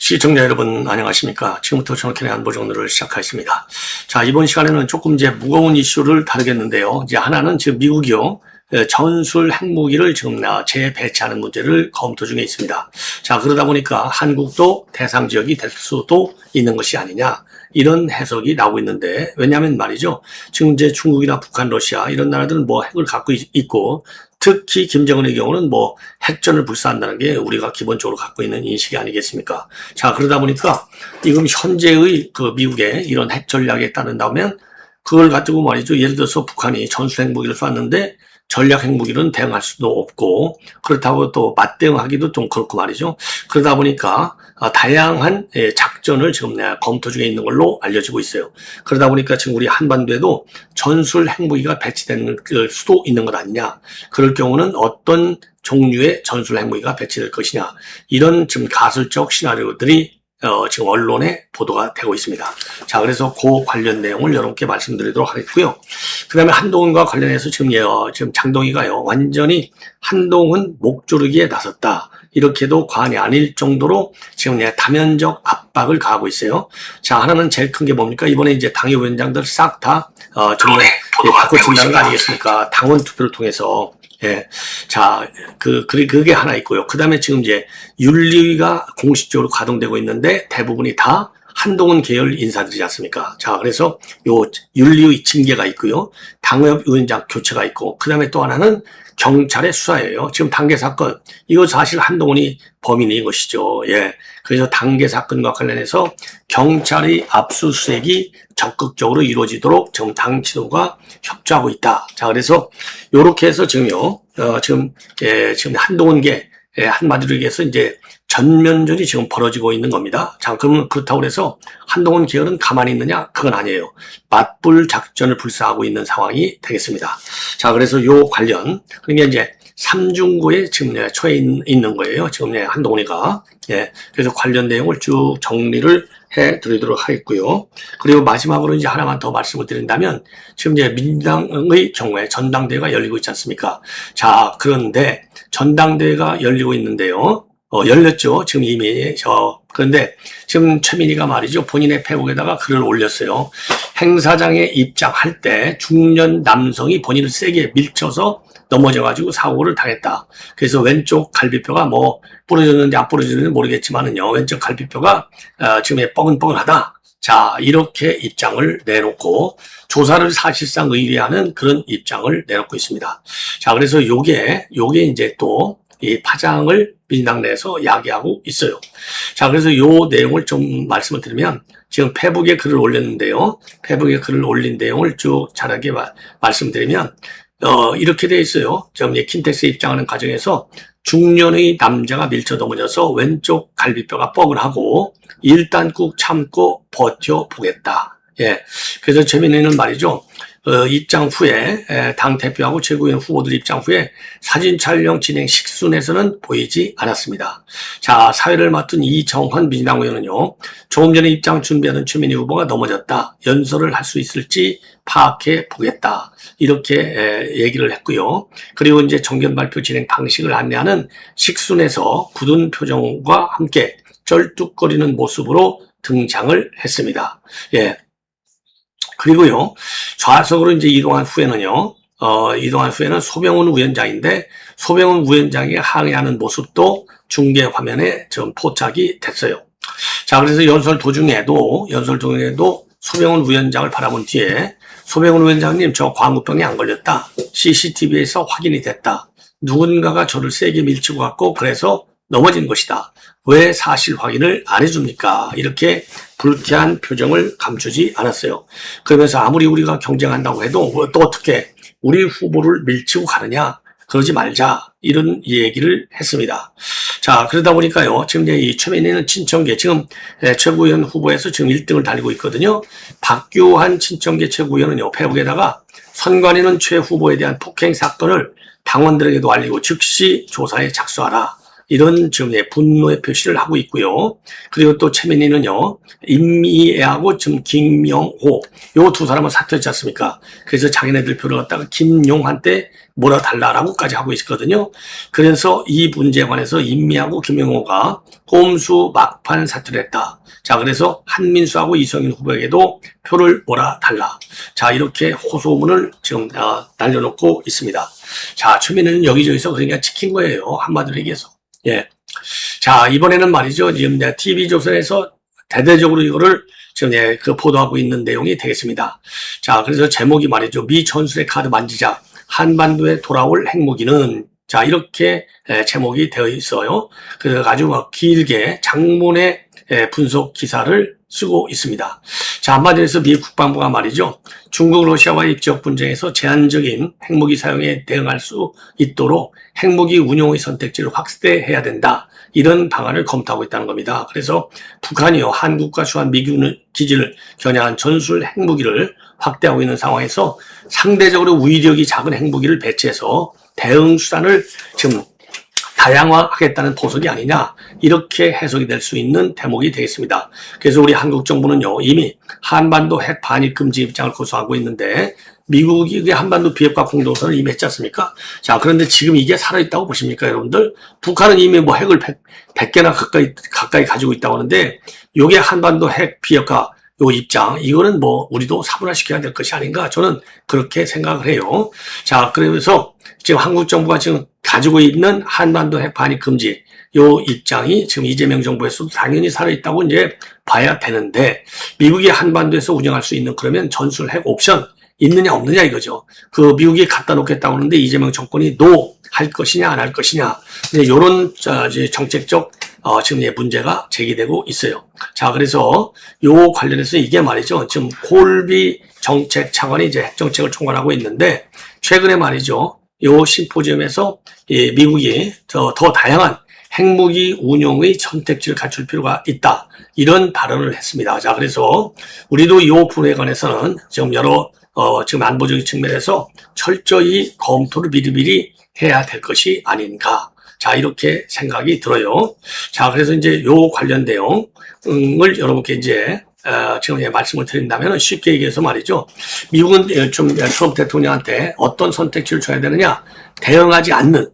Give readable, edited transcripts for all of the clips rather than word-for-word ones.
시청자 여러분 안녕하십니까. 지금부터 정확히 안보정리를 시작하겠습니다. 자, 이번 시간에는 조금 이제 무거운 이슈를 다루겠는데요. 이제 하나는 지금 미국이요. 전술 핵무기를 지금 재배치하는 문제를 검토 중에 있습니다. 자, 그러다 보니까 한국도 대상 지역이 될 수도 있는 것이 아니냐. 이런 해석이 나오고 있는데, 왜냐하면 말이죠. 지금 이제 중국이나 북한, 러시아 이런 나라들은 뭐 핵을 갖고 있고, 특히 김정은의 경우는 뭐 핵전을 불사한다는 게 우리가 기본적으로 갖고 있는 인식이 아니겠습니까? 자, 그러다 보니까 지금 현재의 그 미국의 이런 핵 전략에 따른다면 그걸 가지고 말이죠. 예를 들어서 북한이 전술 핵무기를 쐈는데 전략 핵무기는 대응할 수도 없고, 그렇다고 또 맞대응하기도 좀 그렇고 말이죠. 그러다 보니까 다양한 작전을 지금 검토 중에 있는 걸로 알려지고 있어요. 그러다 보니까 지금 우리 한반도에도 전술 핵무기가 배치되는 수도 있는 것 아니냐. 그럴 경우는 어떤 종류의 전술 핵무기가 배치될 것이냐. 이런 지금 가설적 시나리오들이 지금 언론에 보도가 되고 있습니다. 자, 그래서 그 관련 내용을 여러분께 말씀드리도록 하겠고요. 그 다음에 한동훈과 관련해서 지금 장동희가요, 완전히 한동훈 목조르기에 나섰다. 이렇게도 과언이 아닐 정도로 지금 다면적 압박을 가하고 있어요. 자, 하나는 제일 큰 게 뭡니까? 이번에 이제 당협위원장들 싹 다, 정말, 바꿔준다는 거 아니겠습니까? 당원 투표를 통해서. 예. 자, 그게 하나 있고요. 그 다음에 지금 이제 윤리위가 공식적으로 가동되고 있는데 대부분이 다 한동훈 계열 인사들이지 않습니까? 자, 그래서 요 윤리위 징계가 있고요. 당협위원장 교체가 있고, 그 다음에 또 하나는 경찰의 수사예요. 지금 단계 사건, 이거 사실 한동훈이 범인인 것이죠. 예. 그래서 단계 사건과 관련해서 경찰의 압수수색이 적극적으로 이루어지도록 지금 당 지도가 협조하고 있다. 자, 그래서 요렇게 해서 지금요, 지금 한동훈계, 한마디로 얘기해서 이제 전면전이 지금 벌어지고 있는 겁니다. 자, 그러면 그렇다고 해서 한동훈 계열은 가만히 있느냐? 그건 아니에요. 맞불 작전을 불사하고 있는 상황이 되겠습니다. 자, 그래서 요 관련, 그러니까 이제 삼중고에 지금 처해 있는 거예요. 지금 한동훈이가. 예. 그래서 관련 내용을 쭉 정리를 해 드리도록 하겠고요. 그리고 마지막으로 이제 하나만 더 말씀을 드린다면, 지금 이제 민주당의 경우에 전당대회가 열리고 있지 않습니까? 자, 그런데 전당대회가 열리고 있는데요. 열렸죠. 지금 이미. 그런데 지금 최민희가 말이죠. 본인의 페북에다가 글을 올렸어요. 행사장에 입장할 때 중년 남성이 본인을 세게 밀쳐서 넘어져가지고 사고를 당했다. 그래서 왼쪽 갈비뼈가 뭐 부러졌는지 안 부러졌는지 모르겠지만은요. 왼쪽 갈비뼈가 지금 뻐근뻐근하다. 자, 이렇게 입장을 내놓고 조사를 사실상 의뢰하는 그런 입장을 내놓고 있습니다. 자, 그래서 요게 이제 또 이 파장을 민주당 내에서 야기하고 있어요. 자, 그래서 요 내용을 좀 말씀을 드리면, 지금 페북에 글을 올렸는데요. 페북에 글을 올린 내용을 쭉 잘하게 말씀드리면, 이렇게 돼 있어요. 지금 킨텍스 입장하는 과정에서 중년의 남자가 밀쳐 넘어져서 왼쪽 갈비뼈가 뻐근하고 일단 꾹 참고 버텨보겠다. 예. 그래서 최민희는 말이죠. 입장 후에 당대표하고 최고위원 후보들 입장 후에 사진 촬영 진행 식순에서는 보이지 않았습니다. 자, 사회를 맡은 이정헌 민주당 의원은요. 조금 전에 입장 준비하는 최민희 후보가 넘어졌다. 연설을 할 수 있을지 파악해 보겠다. 이렇게 얘기를 했고요. 그리고 이제 정견 발표 진행 방식을 안내하는 식순에서 굳은 표정과 함께 쩔뚝거리는 모습으로 등장을 했습니다. 예. 그리고요, 좌석으로 이제 이동한 후에는 소병훈 위원장인데, 소병훈 위원장이 항의하는 모습도 중계 화면에 좀 포착이 됐어요. 자, 그래서 연설 도중에도 소병훈 위원장을 바라본 뒤에, 소병훈 위원장님, 저 광우병에 안 걸렸다. CCTV에서 확인이 됐다. 누군가가 저를 세게 밀치고 갔고, 그래서 넘어진 것이다. 왜 사실 확인을 안 해줍니까? 이렇게 불쾌한 표정을 감추지 않았어요. 그러면서 아무리 우리가 경쟁한다고 해도 또 어떻게 우리 후보를 밀치고 가느냐? 그러지 말자. 이런 얘기를 했습니다. 자, 그러다 보니까요. 지금 이제 이 최민희는 친정계, 지금 최고위원 후보에서 지금 1등을 달리고 있거든요. 박규환 친정계 최고위원은요, 페북에다가 선관위는 최 후보에 대한 폭행 사건을 당원들에게도 알리고 즉시 조사에 착수하라. 이런 지금 분노의 표시를 하고 있고요. 그리고 또 최민희는요, 임미애하고 지금 김명호 요 두 사람은 사퇴했지 않습니까? 그래서 자기네들 표를 갖다가 김용한테 몰아달라라고까지 하고 있거든요. 그래서 이 문제에 관해서 임미하고 김명호가 꼼수 막판 사퇴를 했다. 자, 그래서 한민수하고 이성윤 후보에게도 표를 몰아달라. 자, 이렇게 호소문을 지금 날려놓고 있습니다. 자, 최민희는 여기저기서 그러니까 찍힌 거예요. 한마디로 얘기해서. 예. 자, 이번에는 말이죠. 지금 TV조선에서 대대적으로 이거를 지금 그 보도하고 있는 내용이 되겠습니다. 자, 그래서 제목이 말이죠. 미 전술의 카드 만지자. 한반도에 돌아올 핵무기는 자, 이렇게 제목이 되어 있어요. 그래서 아주 길게 장문의 분석 기사를 쓰고 있습니다. 자, 한마디로 해서 미 국방부가 말이죠. 중국, 러시아와의 입적 분쟁에서 제한적인 핵무기 사용에 대응할 수 있도록 핵무기 운용의 선택지를 확대해야 된다. 이런 방안을 검토하고 있다는 겁니다. 그래서 북한이요, 한국과 주한 미군 기지를 겨냥한 전술 핵무기를 확대하고 있는 상황에서 상대적으로 위력이 작은 핵무기를 배치해서 대응 수단을 지금 다양화하겠다는 보석이 아니냐, 이렇게 해석이 될 수 있는 대목이 되겠습니다. 그래서 우리 한국 정부는요, 이미 한반도 핵 반입 금지 입장을 고수하고 있는데 미국이 한반도 비핵화 공동선을 이미 했지 않습니까? 자, 그런데 지금 이게 살아있다고 보십니까, 여러분들? 북한은 이미 뭐 핵을 100개나 가까이 가지고 있다고 하는데, 요게 한반도 핵 비핵화 요 입장, 이거는 뭐 우리도 사문화시켜야 될 것이 아닌가, 저는 그렇게 생각을 해요. 자, 그러면서 지금 한국 정부가 지금 가지고 있는 한반도 핵 반입 금지 요 입장이 지금 이재명 정부에서도 당연히 살아있다고 이제 봐야 되는데, 미국이 한반도에서 운영할 수 있는 그러면 전술 핵 옵션 있느냐 없느냐 이거죠. 그 미국이 갖다 놓겠다고 하는데 이재명 정권이 노 할 것이냐 안 할 것이냐, 이런 정책적 지금 문제가 제기되고 있어요. 자, 그래서 요 관련해서 이게 말이죠. 지금 콜비 정책 차관이 이제 핵 정책을 총괄하고 있는데, 최근에 말이죠. 요 심포지엄에서 미국이 더 다양한 핵무기 운용의 선택지를 갖출 필요가 있다. 이런 발언을 했습니다. 자, 그래서 우리도 요 부분에 관해서는 지금 여러 지금 안보적인 측면에서 철저히 검토를 미리미리 해야 될 것이 아닌가. 자, 이렇게 생각이 들어요. 자, 그래서 이제 요 관련 내용을 여러분께 이제 지금 말씀을 드린다면 쉽게 얘기해서 말이죠. 미국은 좀 트럼프 대통령한테 어떤 선택지를 줘야 되느냐, 대응하지 않는,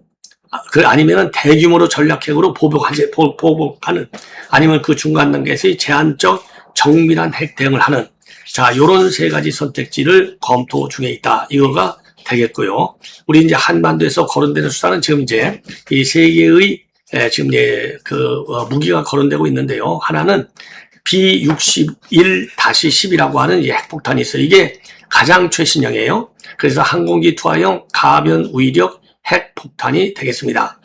아니면은 대규모로 전략핵으로 보복하는, 아니면 그 중간 단계에서의 제한적 정밀한 핵 대응을 하는, 자, 요런 세 가지 선택지를 검토 중에 있다. 이거가 되겠고요. 우리 이제 한반도에서 거론되는 수단은 지금 이제 이 세 개의 지금 무기가 거론되고 있는데요. 하나는 B61-10이라고 하는 이 핵폭탄이 있어요. 이게 가장 최신형이에요. 그래서 항공기 투하형 가변 위력 핵폭탄이 되겠습니다.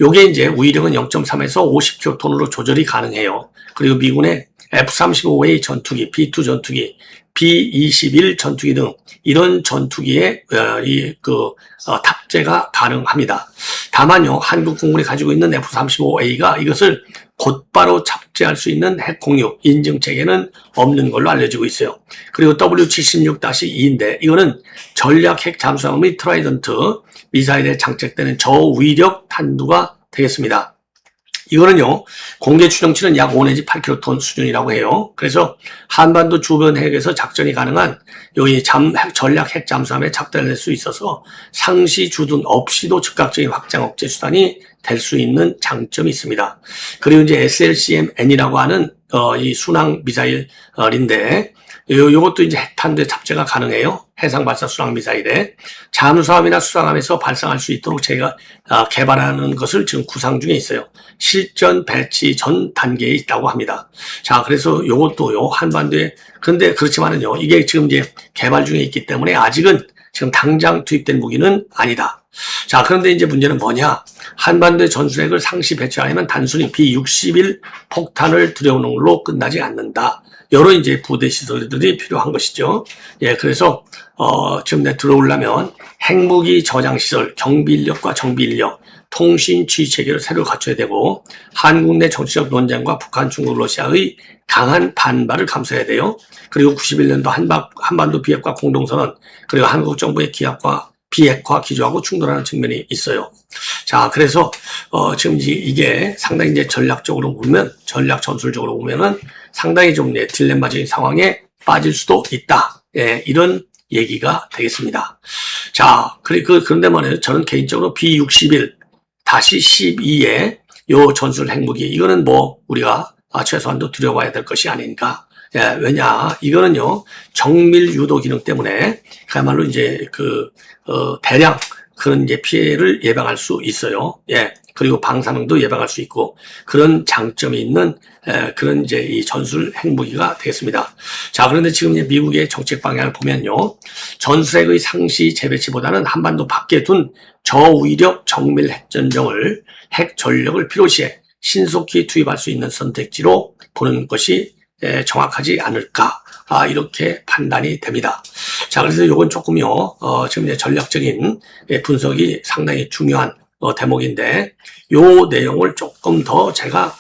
요게 이제 위력은 0.3에서 50킬로톤으로 조절이 가능해요. 그리고 미군의 F-35A 전투기, B-2 전투기, B-21 전투기 등 이런 전투기에 탑재가 가능합니다. 다만요, 한국 공군이 가지고 있는 F-35A가 이것을 곧바로 탑재할 수 있는 핵 공유 인증 체계는 없는 걸로 알려지고 있어요. 그리고 W76-2인데 이거는 전략 핵 잠수함 및 트라이던트 미사일에 장착되는 저위력 탄두가 되겠습니다. 이거는요, 공개 추정치는 약 5 내지 8킬로톤 수준이라고 해요. 그래서 한반도 주변 핵에서 작전이 가능한 여기 전략 핵 잠수함에 착대될 수 있어서 상시 주둔 없이도 즉각적인 확장 억제 수단이 될 수 있는 장점이 있습니다. 그리고 이제 SLCM-N이라고 하는 이 순항 미사일인데, 요것도 이제 핵탄두에 탑재가 가능해요. 해상 발사 순항 미사일에 잠수함이나 수상함에서 발사할 수 있도록 제가 개발하는 것을 지금 구상 중에 있어요. 실전 배치 전 단계에 있다고 합니다. 자, 그래서 요것도요, 한반도에, 근데 그렇지만은요, 이게 지금 이제 개발 중에 있기 때문에 아직은 지금 당장 투입된 무기는 아니다. 자, 그런데 이제 문제는 뭐냐? 한반도의 전술핵을 상시 배치하려면 단순히 B61 폭탄을 들여오는 걸로 끝나지 않는다. 여러 이제 부대 시설들이 필요한 것이죠. 예, 그래서 지금 들어오려면 핵무기 저장 시설, 경비 인력과 정비 인력, 통신 지휘 체계를 새로 갖춰야 되고, 한국 내 정치적 논쟁과 북한, 중국, 러시아의 강한 반발을 감수해야 돼요. 그리고 91년도 한반도 비핵화 공동선언, 그리고 한국 정부의 기합과 비핵화 기조하고 충돌하는 측면이 있어요. 자, 그래서 지금 이게 상당히 이제 전략적으로 보면, 전략 전술적으로 보면은 상당히 좀 딜레마적인 상황에 빠질 수도 있다. 예, 이런 얘기가 되겠습니다. 자, 그런데 말이에요. 저는 개인적으로 B61-12의 요 전술 핵무기, 이거는 뭐 우리가 최소한도 두려워야 될 것이 아닌가. 예, 왜냐, 이거는요, 정밀 유도 기능 때문에 그야말로 이제 대량 그런 이제 피해를 예방할 수 있어요. 예. 그리고 방사능도 예방할 수 있고 그런 장점이 있는 그런 이제 이 전술 핵무기가 되겠습니다. 자, 그런데 지금 이제 미국의 정책 방향을 보면요, 전술핵의 상시 재배치보다는 한반도 밖에 둔 저위력 정밀 핵전쟁을 핵 전력을 필요시에 신속히 투입할 수 있는 선택지로 보는 것이 정확하지 않을까. 이렇게 판단이 됩니다. 자, 그래서 이건 조금요, 지금 이제 전략적인 분석이 상당히 중요한 대목인데, 요 내용을 조금 더 제가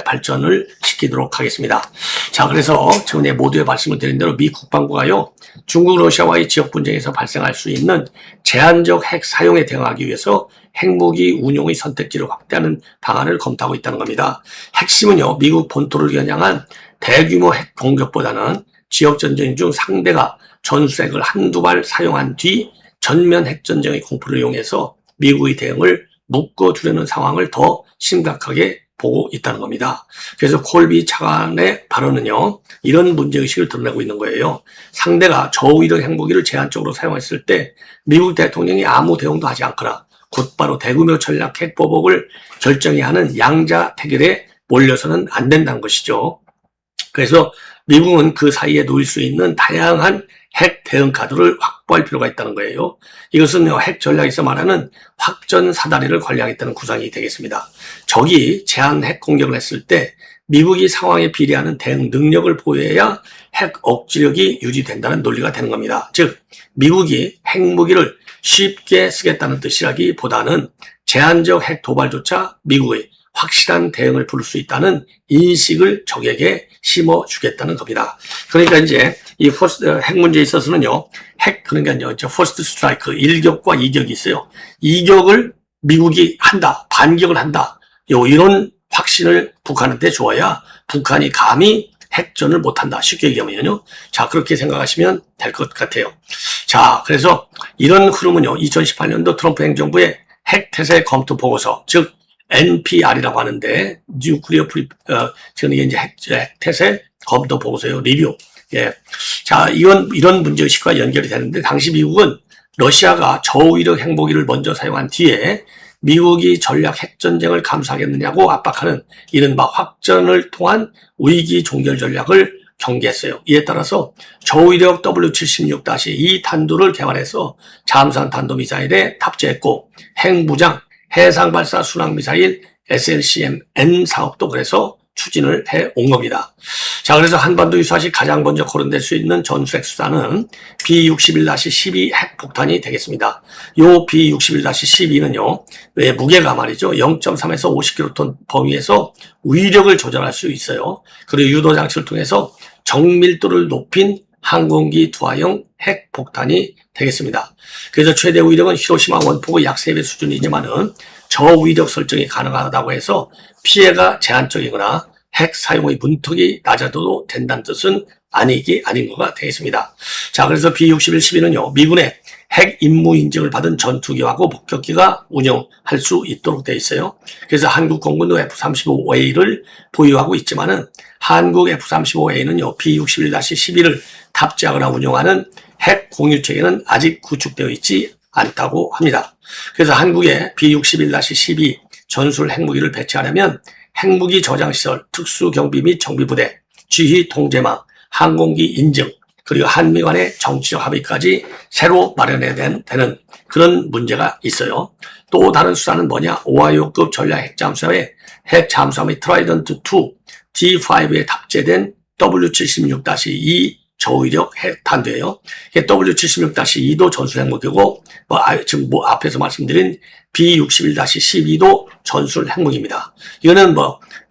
발전을 시키도록 하겠습니다. 자, 그래서 지금 모두에 말씀을 드린 대로 미 국방부가요, 중국, 러시아와의 지역 분쟁에서 발생할 수 있는 제한적 핵 사용에 대응하기 위해서 핵무기 운용의 선택지를 확대하는 방안을 검토하고 있다는 겁니다. 핵심은요, 미국 본토를 겨냥한 대규모 핵 공격보다는 지역전쟁 중 상대가 전술핵을 한두 발 사용한 뒤 전면 핵전쟁의 공포를 이용해서 미국의 대응을 묶어두려는 상황을 더 심각하게 보고 있다는 겁니다. 그래서 콜비 차관의 발언은요, 이런 문제의식을 드러내고 있는 거예요. 상대가 저위력 핵무기를 제한적으로 사용했을 때 미국 대통령이 아무 대응도 하지 않거나 곧바로 대규모 전략 핵 보복을 결정해야 하는 양자 태결에 몰려서는 안 된다는 것이죠. 그래서 미국은 그 사이에 놓일 수 있는 다양한 핵 대응 카드를 확보할 필요가 있다는 거예요. 이것은 핵 전략에서 말하는 확전 사다리를 관리하겠다는 구상이 되겠습니다. 적이 제한 핵 공격을 했을 때 미국이 상황에 비례하는 대응 능력을 보여야 핵 억지력이 유지된다는 논리가 되는 겁니다. 즉, 미국이 핵무기를 쉽게 쓰겠다는 뜻이라기보다는 제한적 핵 도발조차 미국의 확실한 대응을 부를 수 있다는 인식을 적에게 심어주겠다는 겁니다. 그러니까 이제 이 핵 문제에 있어서는요, 그러니까요, 퍼스트 스트라이크 1격과 2격이 있어요. 2격을 미국이 한다, 반격을 한다. 이런 확신을 북한한테 줘야 북한이 감히 핵전을 못한다. 쉽게 얘기하면요. 자, 그렇게 생각하시면 될 것 같아요. 자, 그래서 이런 흐름은요, 2018년도 트럼프 행정부의 핵 태세 검토 보고서, 즉 NPR이라고 하는데, 뉴클리어 지금 이게 이제 핵 태세 검토 보고서요, 리뷰. 예. 자, 이런 문제의식과 연결이 되는데, 당시 미국은 러시아가 저위력 핵무기를 먼저 사용한 뒤에 미국이 전략 핵전쟁을 감수하겠느냐고 압박하는 이른바 확전을 통한 위기 종결 전략을 경계했어요. 이에 따라서 저위력 W76-2 탄두를 개발해서 잠수함 탄도미사일에 탑재했고, 핵무장, 해상발사 순항미사일 SLCM-N 사업도 그래서 추진을 해온 겁니다. 자, 그래서 한반도 유사시 가장 먼저 거론될 수 있는 전술핵 수단은 B61-12 핵폭탄이 되겠습니다. 요 B61-12는요, 왜 무게가 말이죠, 0.3에서 50kg 범위에서 위력을 조절할 수 있어요. 그리고 유도 장치를 통해서 정밀도를 높인 항공기 투하형 핵폭탄이 되겠습니다. 그래서 최대 위력은 히로시마 원폭의 약 3배 수준이지만은 저위력 설정이 가능하다고 해서 피해가 제한적이거나 핵 사용의 문턱이 낮아도 된다는 뜻은 아닌 거가 되겠습니다. 자, 그래서 B61-12는요, 미군의 핵 임무 인증을 받은 전투기하고 목격기가 운영할 수 있도록 되어 있어요. 그래서 한국 공군도 F-35A를 보유하고 있지만은 한국 F-35A는요, B61-12를 탑재하거나 운용하는 핵 공유체계는 아직 구축되어 있지 않다고 합니다. 그래서 한국에 B61-12 전술 핵무기를 배치하려면 핵무기 저장시설, 특수경비 및 정비부대, 지휘 통제망, 항공기 인증, 그리고 한미 간의 정치적 합의까지 새로 마련해야 되는 그런 문제가 있어요. 또 다른 수단은 뭐냐? 오하이오급 전략 핵잠수함의 핵잠수함의 트라이던트2 D5에 탑재된 W76-2 저위력 핵탄두예요. W76-2도 전술 핵무기고, 지금 앞에서 말씀드린 B61-12도 전술 핵무기입니다. 이거는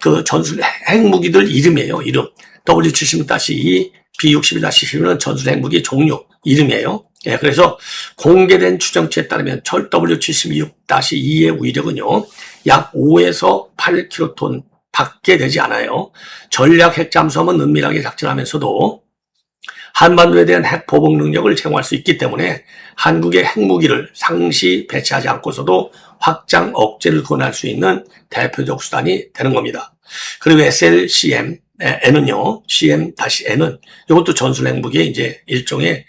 그 전술 핵무기들 이름이에요, 이름. W76-2, B61-12는 전술 핵무기 종류 이름이에요. 예, 그래서 공개된 추정치에 따르면 W76-2의 위력은요, 약 5에서 8킬로톤 밖에 되지 않아요. 전략 핵 잠수함은 은밀하게 작전하면서도 한반도에 대한 핵 보복 능력을 제공할 수 있기 때문에 한국의 핵무기를 상시 배치하지 않고서도 확장 억제를 권할 수 있는 대표적 수단이 되는 겁니다. 그리고 SLCMN은요, CM-N은 이것도 전술 핵무기의 이제 일종의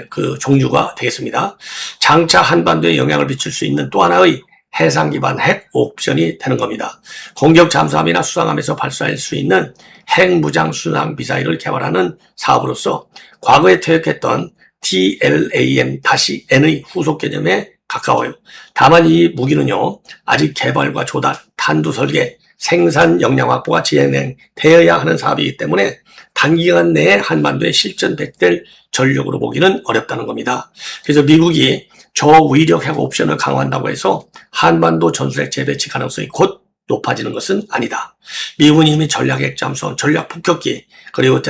그 종류가 되겠습니다. 장차 한반도에 영향을 미칠 수 있는 또 하나의 해상 기반 핵 옵션이 되는 겁니다. 공격 잠수함이나 수상함에서 발사할 수 있는 핵 무장 순항 미사일을 개발하는 사업으로서 과거에 퇴역했던 TLAM-N의 후속 개념에 가까워요. 다만 이 무기는요, 아직 개발과 조달, 탄두 설계, 생산 역량 확보가 진행되어야 하는 사업이기 때문에 단기간 내에 한반도에 실전 배치될 전력으로 보기는 어렵다는 겁니다. 그래서 미국이 저위력 핵 옵션을 강화한다고 해서 한반도 전술핵 재배치 가능성이 곧 높아지는 것은 아니다. 미군이 이미 전략 핵 잠수함, 전략 폭격기, 그리고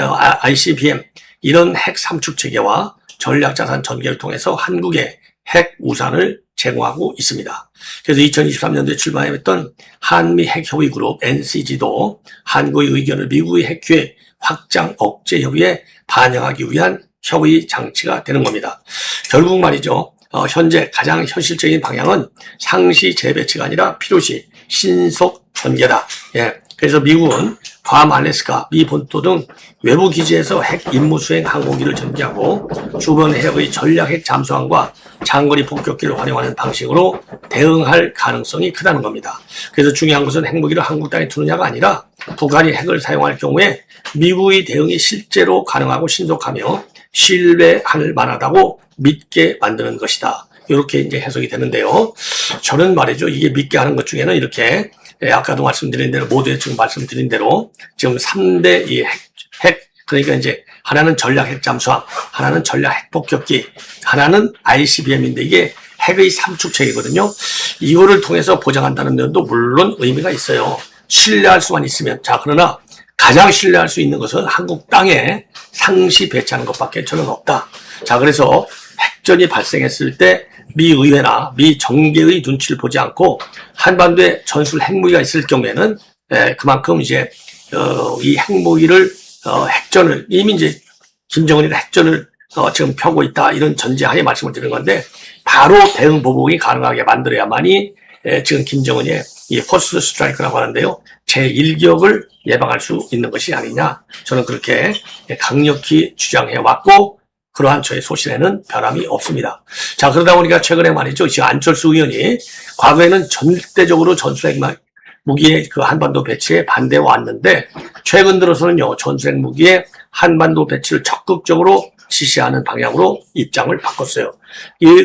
ICBM 이런 핵 삼축 체계와 전략 자산 전개를 통해서 한국에 핵 우산을 제공하고 있습니다. 그래서 2023년도에 출범했던 한미 핵 협의 그룹 NCG도 한국의 의견을 미국의 핵 기획 확장 억제 협의에 반영하기 위한 협의 장치가 되는 겁니다. 결국 말이죠. 현재 가장 현실적인 방향은 상시 재배치가 아니라 필요시 신속 전개다. 예. 그래서 미국은 괌, 알래스카, 미 본토 등 외부 기지에서 핵 임무 수행 항공기를 전개하고 주변 해역의 전략 핵 잠수함과 장거리 폭격기를 활용하는 방식으로 대응할 가능성이 크다는 겁니다. 그래서 중요한 것은 핵무기를 한국 땅에 두느냐가 아니라 북한이 핵을 사용할 경우에 미국의 대응이 실제로 가능하고 신속하며 신뢰할 만하다고 믿게 만드는 것이다. 이렇게 이제 해석이 되는데요. 저는 말이죠. 이게 믿게 하는 것 중에는 이렇게 아까도 말씀드린 대로 모두에 지금 말씀드린 대로 지금 3대 이 핵 그러니까 이제 하나는 전략 핵 잠수함, 하나는 전략 핵 폭격기, 하나는 ICBM인데 이게 핵의 삼축체이거든요. 이거를 통해서 보장한다는 면도 물론 의미가 있어요. 신뢰할 수만 있으면. 자, 그러나 가장 신뢰할 수 있는 것은 한국 땅에 상시 배치하는 것밖에 저는 없다. 자, 그래서 핵전이 발생했을 때 미 의회나 미 정계의 눈치를 보지 않고 한반도에 전술 핵무기가 있을 경우에는 그만큼 이제 이 핵무기를 핵전을 이미 이제 김정은이가 핵전을 지금 펴고 있다 이런 전제하에 말씀을 드리는 건데 바로 대응 보복이 가능하게 만들어야만이 지금 김정은의 이 포스트 스트라이크라고 하는데요. 제1격을 예방할 수 있는 것이 아니냐 저는 그렇게 강력히 주장해 왔고 그러한 저의 소신에는 변함이 없습니다. 자, 그러다 보니까 최근에 말이죠. 지금 안철수 의원이 과거에는 절대적으로 전술핵 무기의 그 한반도 배치에 반대해 왔는데 최근 들어서는요. 전술핵 무기의 한반도 배치를 적극적으로 지시하는 방향으로 입장을 바꿨어요.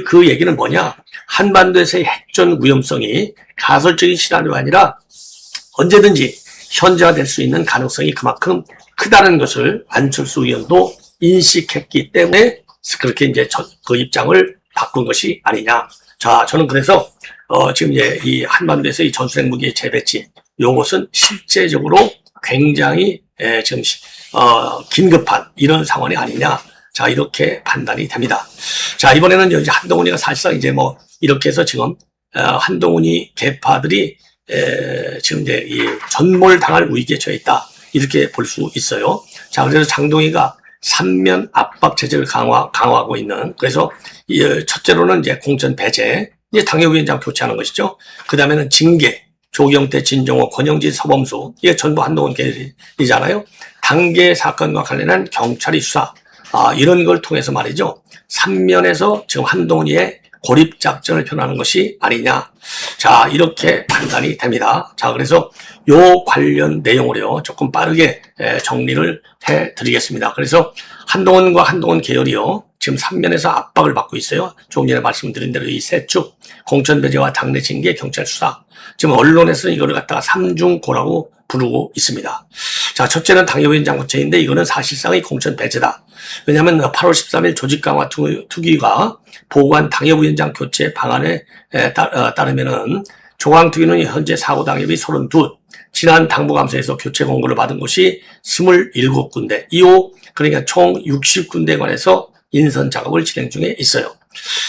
그 얘기는 뭐냐? 한반도에서의 핵전 위험성이 가설적인 시나리오가 아니라 언제든지 현재화될 수 있는 가능성이 그만큼 크다는 것을 안철수 의원도 인식했기 때문에 그렇게 이제 그 입장을 바꾼 것이 아니냐. 자, 저는 그래서 지금 이제 이 한반도에서 이 전술핵 무기의 재배치 요것은 실제적으로 굉장히 지금 긴급한 이런 상황이 아니냐. 자, 이렇게 판단이 됩니다. 자, 이번에는 이제 한동훈이가 사실상 이제 뭐 이렇게 해서 지금 한동훈이 계파들이 지금 이제 이 전몰당할 위기에 처해 있다. 이렇게 볼 수 있어요. 자, 그래서 장동희가 삼면 압박 체제를 강화하고 있는 그래서 첫째로는 이제 공천 배제, 이제 당협위원장 교체하는 것이죠. 그 다음에는 징계, 조경태, 진정호, 권영진, 서범수 이게 전부 한동훈 계열이잖아요. 단계 사건과 관련한 경찰이 수사 이런 걸 통해서 말이죠. 3면에서 지금 한동훈이의 고립작전을 펴나가는 것이 아니냐. 자, 이렇게 판단이 됩니다. 자, 그래서 요 관련 내용으로요. 조금 빠르게 정리를 해드리겠습니다. 그래서 한동훈과 한동훈 계열이요. 지금 3면에서 압박을 받고 있어요. 조금 전에 말씀드린 대로 이 세 축, 공천 배제와 당내 징계, 경찰 수사. 지금 언론에서는 이거를 갖다가 삼중고라고 부르고 있습니다. 자, 첫째는 당협위원장 교체인데 이거는 사실상의 공천 배제다. 왜냐하면 8월 13일 조직강화 특위가 보고한 당협위원장 교체 방안에 따르면은 조강특위는 현재 사고 당협이 32, 지난 당부감사에서 교체 공고를 받은 곳이 27군데, 이후 그러니까 총 60군데에 관해서 인선 작업을 진행 중에 있어요.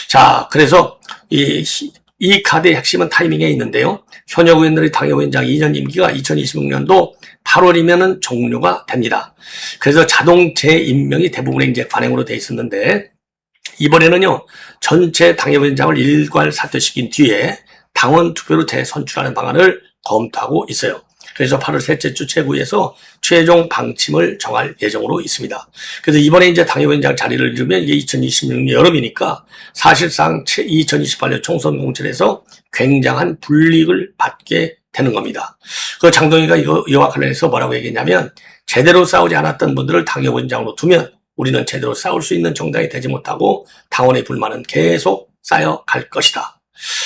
자, 그래서 이 카드의 핵심은 타이밍에 있는데요. 현역 의원들의 당협위원장 2년 임기가 2026년도 8월이면은 종료가 됩니다. 그래서 자동 재임명이 대부분의 이제 관행으로 돼 있었는데, 이번에는요, 전체 당협위원장을 일괄 사퇴시킨 뒤에 당원 투표로 재선출하는 방안을 검토하고 있어요. 그래서 8월 셋째 주 최고위에서 최종 방침을 정할 예정으로 있습니다. 그래서 이번에 이제 당협위원장 자리를 잃으면 이게 2026년 여름이니까 사실상 2028년 총선 공천에서 굉장한 불이익을 받게 되는 겁니다. 그 장동희가 이와 관련해서 뭐라고 얘기했냐면, 제대로 싸우지 않았던 분들을 당협위원장으로 두면 우리는 제대로 싸울 수 있는 정당이 되지 못하고 당원의 불만은 계속 쌓여갈 것이다.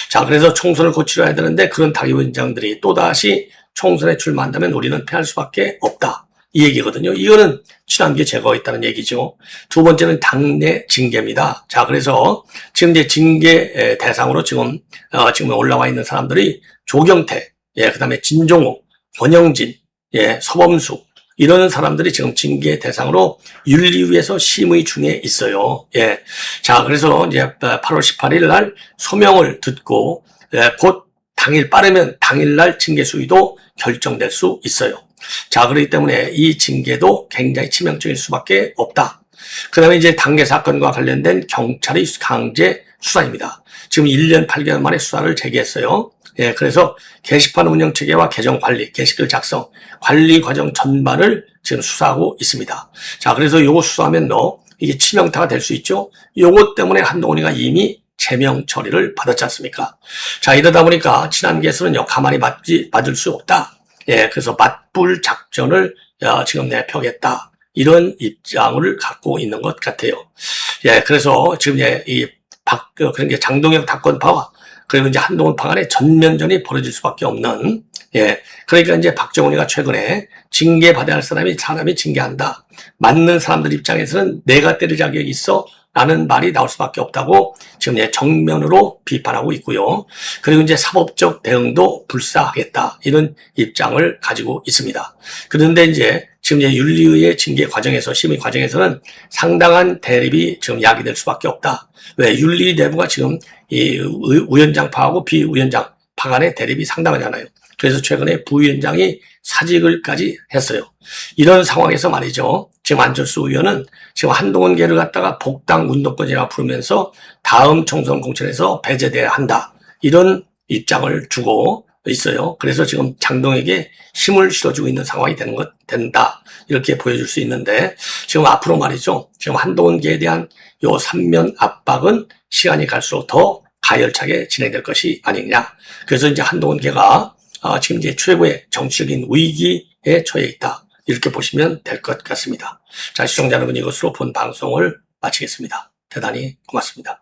자, 그래서 총선을 거치러야 되는데 그런 당협위원장들이 또다시 총선에 출마한다면 우리는 패할 수밖에 없다. 이 얘기거든요. 이거는 친한계 제거했다는 얘기죠. 두 번째는 당내 징계입니다. 자, 그래서 지금 이제 징계 대상으로 지금 올라와 있는 사람들이 조경태, 그다음에 진종호, 권영진, 서범수, 이런 사람들이 지금 징계 대상으로 윤리위에서 심의 중에 있어요. 자, 그래서 이제 8월 18일 날 소명을 듣고 곧 빠르면 당일날 징계 수위도 결정될 수 있어요. 자, 그렇기 때문에 이 징계도 굉장히 치명적일 수밖에 없다. 그 다음에 이제 당계 사건과 관련된 경찰의 강제 수사입니다. 지금 1년 8개월 만에 수사를 재개했어요. 그래서 게시판 운영 체계와 계정 관리, 게시글 작성, 관리 과정 전반을 지금 수사하고 있습니다. 자, 그래서 요거 수사하면 이게 치명타가 될 수 있죠. 요것 때문에 한동훈이가 이미 제명 처리를 받았지 않습니까? 자, 이러다 보니까 친한계에서는요, 가만히 맞을 수 없다. 그래서 맞불 작전을 지금 펴겠다. 이런 입장을 갖고 있는 것 같아요. 그래서 지금 그런 게 장동혁 당권파와 그리고 이제 한동훈 파 간의 전면전이 벌어질 수밖에 없는, 그러니까 이제 박정훈이가 최근에 징계받아야 할 사람이 징계한다. 맞는 사람들 입장에서는 내가 때릴 자격이 있어. 라는 말이 나올 수밖에 없다고 지금 정면으로 비판하고 있고요. 그리고 이제 사법적 대응도 불사하겠다. 이런 입장을 가지고 있습니다. 그런데 이제 지금 윤리위의 징계 과정에서, 심의 과정에서는 상당한 대립이 지금 야기될 수밖에 없다. 왜? 윤리위 내부가 지금 이 위원장파하고 비위원장파 간의 대립이 상당하잖아요. 그래서 최근에 부위원장이 사직을까지 했어요. 이런 상황에서 말이죠. 지금 안철수 의원은 지금 한동훈계를 갖다가 복당 운동권이라고 부르면서 다음 총선 공천에서 배제돼야 한다. 이런 입장을 주고 있어요. 그래서 지금 장동혁에게 힘을 실어주고 있는 상황이 된다. 이렇게 보여줄 수 있는데, 지금 앞으로 말이죠. 지금 한동훈계에 대한 요 3면 압박은 시간이 갈수록 더 가열차게 진행될 것이 아니냐. 그래서 이제 한동훈계가 지금 이제 최고의 정치적인 위기에 처해 있다. 이렇게 보시면 될 것 같습니다. 자, 시청자 여러분, 이것으로 본 방송을 마치겠습니다. 대단히 고맙습니다.